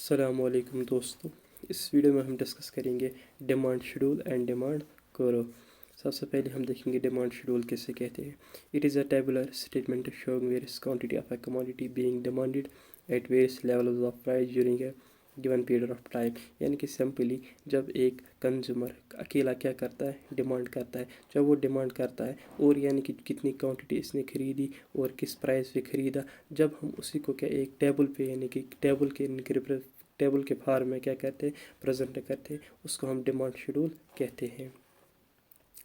अस्सलामुअलैकुम दोस्तों, इस वीडियो में हम डिस्कस करेंगे demand schedule and demand curve. सबसे पहले हम देखेंगे डिमांड शेड्यूल किसे कहते हैं। It is a tabular statement showing various quantity of a commodity being demanded at various levels of price during a given period of time. यानी कि simply जब एक कंज्यूमर अकेला क्या करता है, डिमांड करता है। जब वो डिमांड करता है और यानी कि कितनी क्वांटिटी इसने खरीदी और किस प्राइस पे ख़रीदा, जब हम उसी को क्या एक टेबल पे यानी कि टेबल के फॉर्म में क्या करते हैं, प्रेजेंट करते हैं, उसको हम डिमांड शेड्यूल कहते हैं।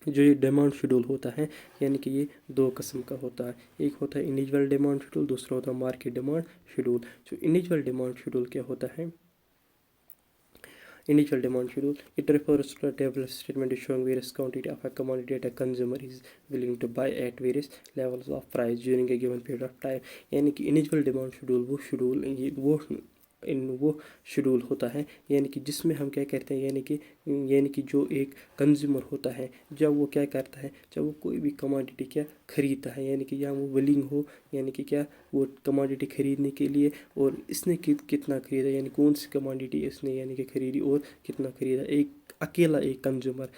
जो ये डिमांड शेड्यूल होता है यानी कि ये दो किस्म का होता है। एक होता है इंडिविजुअल डिमांड शेड्यूल, दूसरा होता है मार्केट डिमांड शेड्यूल। जो इंडिविजुअल डिमांड शेड्यूल क्या होता है, initial demand schedule, it refers to a table statement showing various quantity of a commodity that a consumer is willing to buy at various levels of price during a given period of time। यानी कि initial demand schedule वो schedule होता है यानी कि जिसमें हम क्या करते हैं, यानी कि जो एक कंज्यूमर होता है, जब वो क्या करता है, जब वो कोई भी कमोडिटी क्या खरीदता है, यानी कि या वो विलिंग हो, यानी कि क्या वो कमोडिटी खरीदने के लिए, और इसने कितना खरीदा, यानी कौन सी कमोडिटी इसने यानी कि खरीदी और कितना खरीदा। एक अकेला एक कंज्यूमर,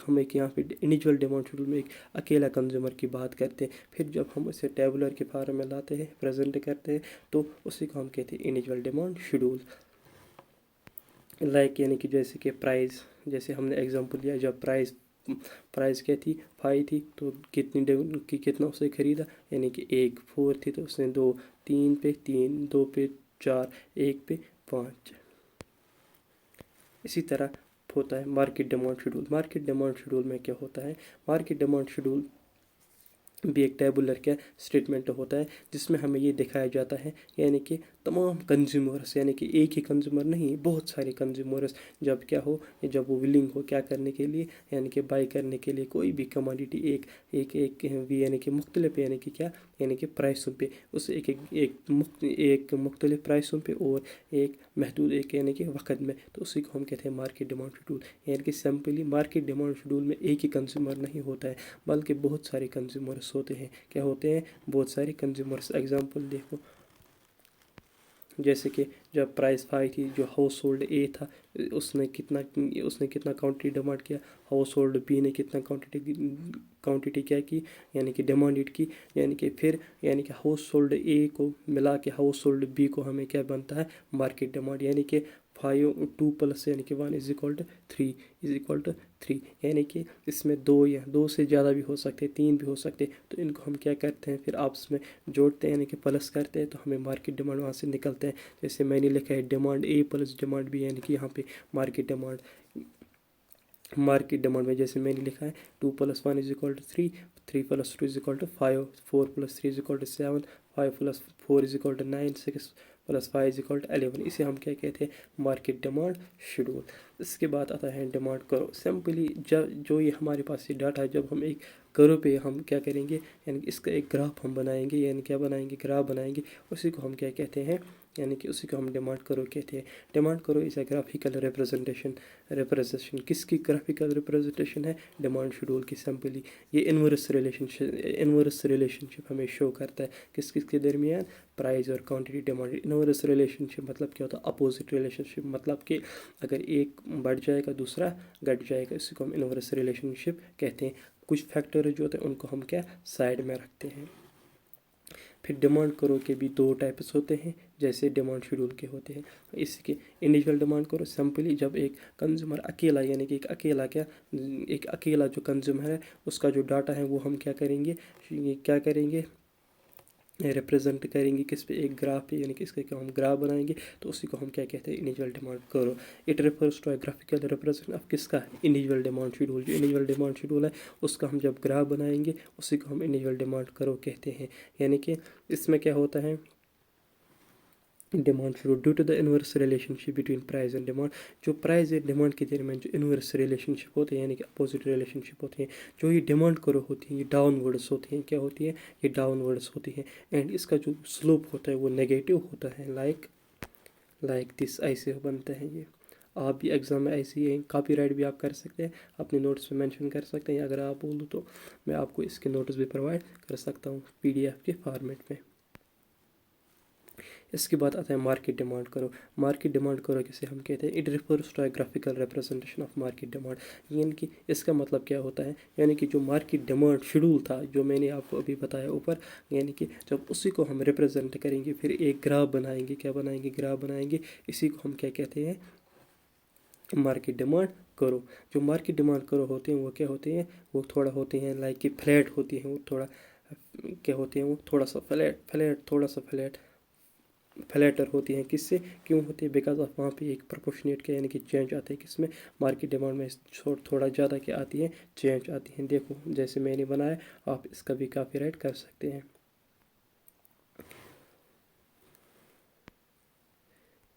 हम एक यहाँ पे इंडिविजुअल डिमांड शेड्यूल में एक अकेला कंज्यूमर की बात करते हैं। फिर जब हम इसे टेबुलर के फॉर्म में लाते हैं, प्रेजेंट करते हैं, तो उसी को हम कहते हैं इंडिविजुअल डिमांड शेड्यूल। यानी कि जैसे कि प्राइस, जैसे हमने एग्जांपल लिया, जब प्राइस क्या थी, 5 थी, तो कितना उसने ख़रीदा, यानी कि 1 4 थी तो उसने 2 3 पे 3, 2 पे 4, 1 पे 5। इसी तरह होता है market demand schedule. Market demand schedule में क्या होता है, मार्केट डिमांड शेड्यूल भी एक टेबुलर क्या स्टेटमेंट होता है, जिसमें हमें ये दिखाया जाता है यानी कि तमाम कंज्यूमर्स, यानी कि एक ही कंज्यूमर नहीं, बहुत सारे कंज्यूमर्स जब क्या हो, जब वो विलिंग हो क्या करने के लिए, यानी कि बाई करने के लिए कोई भी कमोडिटी एक एक एक भी, यानी कि मुख्तलिफ, यानी कि क्या, यानी कि प्राइसों पे, उस एक मुख्तलिफ प्राइसों पे और एक महदूद एक यानी कि वक्त में, तो उसी को हम कहते हैं मार्केट डिमांड शेड्यूल। यानी कि सिंपली मार्केट डिमांड शेड्यूल में एक ही कंज्यूमर नहीं होता है, बल्कि बहुत सारे कंज्यूमर्स होते हैं। क्या होते हैं, बहुत सारे कंज्यूमर्स। एग्जांपल देखो, जैसे कि जब प्राइस 5 थी, जो हाउस होल्ड ए था उसने कितना क्वांटिटी डिमांड किया, हाउस होल्ड बी ने कितना क्वांटिटी क्या की, यानी कि डिमांडेड की। यानी कि फिर यानी कि हाउस होल्ड ए को मिला के हाउस होल्ड बी को हमें क्या बनता है, मार्केट डिमांड। यानी कि 5 2 प्लस यानी कि 1 इज इक्वल टू 3, यानी कि इसमें 2 या 2 से ज़्यादा भी हो सकते, 3 भी हो सकते। तो इनको हम क्या करते हैं, फिर आपस में जोड़ते हैं, यानी कि प्लस करते हैं, तो हमें मार्केट डिमांड वहाँ से निकलते हैं। जैसे मैंने लिखा है डिमांड ए प्लस डिमांड बी, यानी कि यहाँ पे मार्केट डिमांड में जैसे मैंने लिखा है 2 + 1 = 3, 3 + 2 = 5, 4 + 3 = 7, 5 + 4 = 9, 6 + 5 = 11। इसे हम क्या कहते हैं, मार्केट डिमांड शेड्यूल। इसके बाद आता है डिमांड करो। सिंपली जो ये हमारे पास ये डाटा है, जब हम एक करो पे हम क्या करेंगे, यानी कि इसका एक ग्राफ हम बनाएंगे, यानी क्या बनाएंगे, ग्राफ बनाएंगे। उसी को हम क्या कहते हैं, यानी कि उसी को हम डिमांड करो कहते हैं। डिमांड करो इस ग्राफिकल रिप्रेजेंटेशन किसकी ग्राफिकल रिप्रेजेंटेशन है, डिमांड शेड्यूल की। सिंपली ये इनवर्स रिलेशनशिप हमें शो करता है किस के दरमियान, प्राइस और क्वांटिटी डिमांड। इनवर्स रिलेशनशिप मतलब क्या होता है, अपोजिट रिलेशनशिप, मतलब कि अगर एक बढ़ जाएगा दूसरा घट जाएगा, इसी को हम इनवर्स रिलेशनशिप कहते हैं। कुछ फैक्टर जो होते हैं उनको हम क्या साइड में रखते हैं। फिर डिमांड करो के भी 2 टाइप्स होते हैं, जैसे डिमांड शेड्यूल के होते हैं। इसके इंडिविजुअल डिमांड करो सिंपली जब एक कंज्यूमर अकेला, यानी कि एक अकेला जो कंज्यूमर है उसका जो डाटा है वो हम क्या करेंगे रिप्रेजेंट करेंगे किस पे, एक ग्राफ पे, यानी कि इसका क्या हम ग्राफ बनाएंगे, तो उसी को हम क्या कहते हैं, individual demand curve. It refers to a graphical represent of किसका, इंडिविजुअल डिमांड शेड्यूल। जो इंडिविजुअल डिमांड शेड्यूल है उसका हम जब ग्राफ बनाएंगे उसी को हम इंडिविजुअल डिमांड करो कहते हैं। यानी कि इसमें क्या होता है, demand schedule due to the inverse relationship between price and demand. जो प्राइस एंड डिमांड के दरमियान जो इनवर्स रिलेशनशिप होते हैं, यानी कि अपोजिट रिलेशनशिप होती हैं, जो ये डिमांड करो होती हैं, ये डाउनवर्ड्स होती हैं। क्या होती है, ये डाउनवर्ड्स होती हैं। एंड इसका जो स्लोप होता है वो नेगेटिव होता है, लाइक दिस, ऐसे बनता है ये। आप भी एग्ज़ाम में ऐसे ही कॉपीराइट भी आप कर सकते हैं, अपने नोट्स में मेंशन कर सकते हैं। अगर आप बोलो तो मैं आपको इसके नोट्स भी प्रोवाइड कर सकता हूँ PDF के फॉर्मेट में। इसके बाद आता है market demand curve. Market demand curve किसे हम कहते हैं, it refers to a graphical representation of market demand. यानी कि इसका मतलब क्या होता है, यानी कि जो मार्केट डिमांड शेड्यूल था जो मैंने आपको अभी बताया ऊपर, यानी कि जब उसी को हम रिप्रेजेंट करेंगे, फिर एक ग्राफ बनाएंगे, क्या बनाएंगे, ग्राफ बनाएंगे, इसी को हम क्या कहते हैं, मार्केट डिमांड करो। जो मार्केट डिमांड करो होते हैं वो क्या होते हैं, वो थोड़ा होते हैं लाइक कि फ्लैट होती हैं, वो थोड़ा क्या होते हैं, वो थोड़ा सा फ्लैटर होती हैं। किससे, क्यों होती है, बिकॉज ऑफ वहाँ पे एक प्रोपोर्शनेट का यानी कि चेंज आता है किसमें, मार्केट डिमांड में थोड़ा ज़्यादा क्या आती है, चेंज आती है। देखो जैसे मैंने बनाया, आप इसका भी कॉपीराइट कर सकते हैं।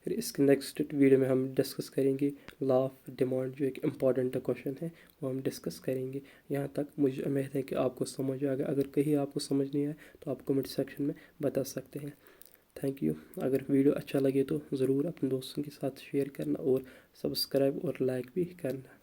फिर इसके नेक्स्ट वीडियो में हम डिस्कस करेंगे लॉ ऑफ डिमांड, जो एक इम्पॉर्टेंट क्वेश्चन है वो हम डिस्कस करेंगे। यहाँ तक मुझे उम्मीद है कि आपको समझ आ गया। अगर कहीं आपको समझ नहीं आया तो आप कमेंट सेक्शन में बता सकते हैं। Thank you. अगर वीडियो अच्छा लगे तो ज़रूर अपने दोस्तों के साथ शेयर करना और सब्सक्राइब और लाइक भी करना।